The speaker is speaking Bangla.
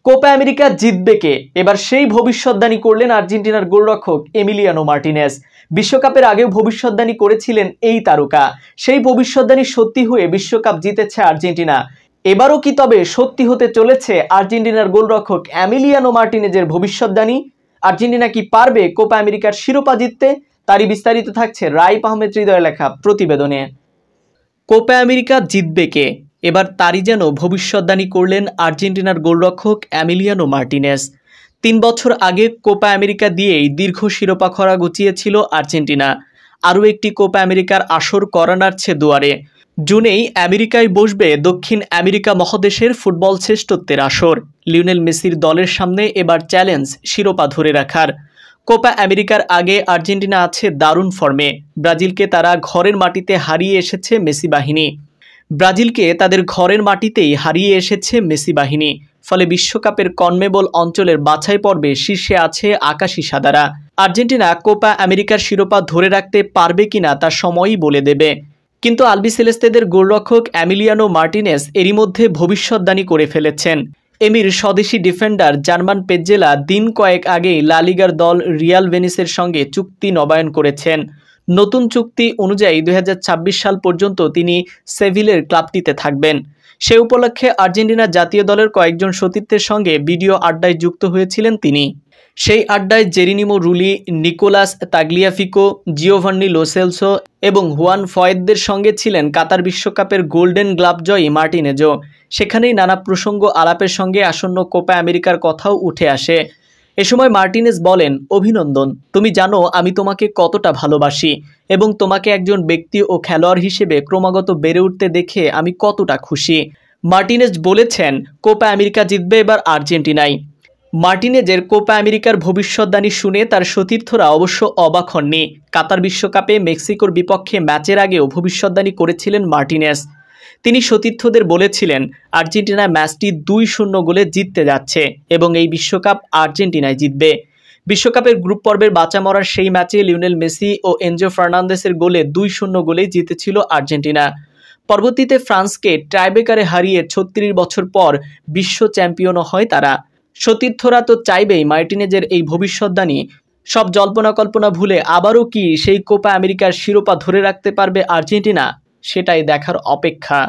কোপা আমেরিকা জিতবে কে? এবার সেই ভবিষ্যৎবাণী করলেন আর্জেন্টিনার গোলরক্ষক এমিলিয়ানো মার্টিনেজ। বিশ্বকাপের আগেও ভবিষ্যৎবাণী করেছিলেন এই তারকা। সেই ভবিষ্যৎবাণী সত্যি হয়ে বিশ্বকাপ জিতেছে আর্জেন্টিনা। এবারও কি তবে সত্যি হতে চলেছে আর্জেন্টিনার গোলরক্ষক এমিলিয়ানো মার্টিনেজের ভবিষ্যৎবাণী? আর্জেন্টিনা কি পারবে কোপা আমেরিকার শিরোপা জিততে? তারই বিস্তারিত থাকছে রাইপ আহমেদ হৃদয়ের লেখা প্রতিবেদনে। কোপা আমেরিকা জিতবে কে? এবার তারই যেন ভবিষ্যৎবাণী করলেন আর্জেন্টিনার গোলরক্ষক এমিলিয়ানো মার্টিনেজ। ৩ বছর আগে কোপা আমেরিকা দিয়েই দীর্ঘ শিরোপা খরা গুছিয়েছিল আর্জেন্টিনা। আরও একটি কোপা আমেরিকার আসর করা নাড়ছে দুয়ারে। জুনেই আমেরিকায় বসবে দক্ষিণ আমেরিকা মহাদেশের ফুটবল শ্রেষ্ঠত্বের আসর। লিওনেল মেসির দলের সামনে এবার চ্যালেঞ্জ শিরোপা ধরে রাখার। কোপা আমেরিকার আগে আর্জেন্টিনা আছে দারুণ ফর্মে। ব্রাজিলকে তারা ঘরের মাটিতে হারিয়ে এসেছে মেসি বাহিনী। ফলে বিশ্বকাপের কনমেবল অঞ্চলের বাছাই পর্বে শীর্ষে আছে আকাশি সাদারা। আর্জেন্টিনা কোপা আমেরিকার শিরোপা ধরে রাখতে পারবে কিনা তা সময়ই বলে দেবে। কিন্তু আলবিসেলেস্তেদের গোলরক্ষক এমিলিয়ানো মার্টিনেজ এরই মধ্যে ভবিষ্যৎবাণী করে ফেলেছেন। এমির স্বদেশি ডিফেন্ডার জার্মান পেজ্জেলা দিন কয়েক আগেই লা লিগার দল রিয়াল ভেনিসের সঙ্গে চুক্তি নবায়ন করেছেন। নতুন চুক্তি অনুযায়ী 2026 সাল পর্যন্ত তিনি সেভিলের ক্লাবটিতে থাকবেন। সে উপলক্ষে আর্জেন্টিনা জাতীয় দলের কয়েকজন সতীর্থের সঙ্গে ভিডিও আড্ডায় যুক্ত হয়েছিলেন তিনি। সেই আড্ডায় Geronimo Rulli, Nicolas Tagliafico, Giovanni Lo Celso এবং হুয়ান ফয়েদদের সঙ্গে ছিলেন কাতার বিশ্বকাপের গোল্ডেন গ্লাভ জয়ী মার্টিনেজও। সেখানেই নানা প্রসঙ্গ আলাপের সঙ্গে আসন্ন কোপা আমেরিকার কথাও উঠে আসে। এ সময় মার্টিনেজ বলেন, অভিনন্দন, তুমি জানো আমি তোমাকে কতটা ভালোবাসি এবং তোমাকে একজন ব্যক্তি ও খেলোয়াড় হিসেবে ক্রমাগত বেড়ে উঠতে দেখে আমি কতটা খুশি। মার্টিনেজ বলেছেন, কোপা আমেরিকা জিতবে এবার আর্জেন্টিনাই। মার্টিনেজের কোপা আমেরিকার ভবিষ্যৎবাণী শুনে তার সতীর্থরা অবশ্য অবাক হননি। কাতার বিশ্বকাপে মেক্সিকোর বিপক্ষে ম্যাচের আগেও ভবিষ্যৎবাণী করেছিলেন মার্টিনেজ। তিনি সতীর্থদের বলেছিলেন, আর্জেন্টিনা ম্যাচটি 2-0 গোলে জিততে যাচ্ছে এবং এই বিশ্বকাপ আর্জেন্টিনায় জিতবে। বিশ্বকাপের গ্রুপ পর্বের বাঁচা মরার সেই ম্যাচে লিওনেল মেসি ও এনজো ফার্নান্দেসের গোলে 2-0 গোলেই জিতেছিল আর্জেন্টিনা। পরবর্তীতে ফ্রান্সকে টাইব্রেকারে হারিয়ে 36 বছর পর বিশ্ব চ্যাম্পিয়নও হয় তারা। সতীর্থরা তো চাইবেই মার্টিনেজের এই ভবিষ্যৎবাণী সব জল্পনা কল্পনা ভুলে আবারও কি সেই কোপা আমেরিকার শিরোপা ধরে রাখতে পারবে আর্জেন্টিনা, সেটাই দেখার অপেক্ষা।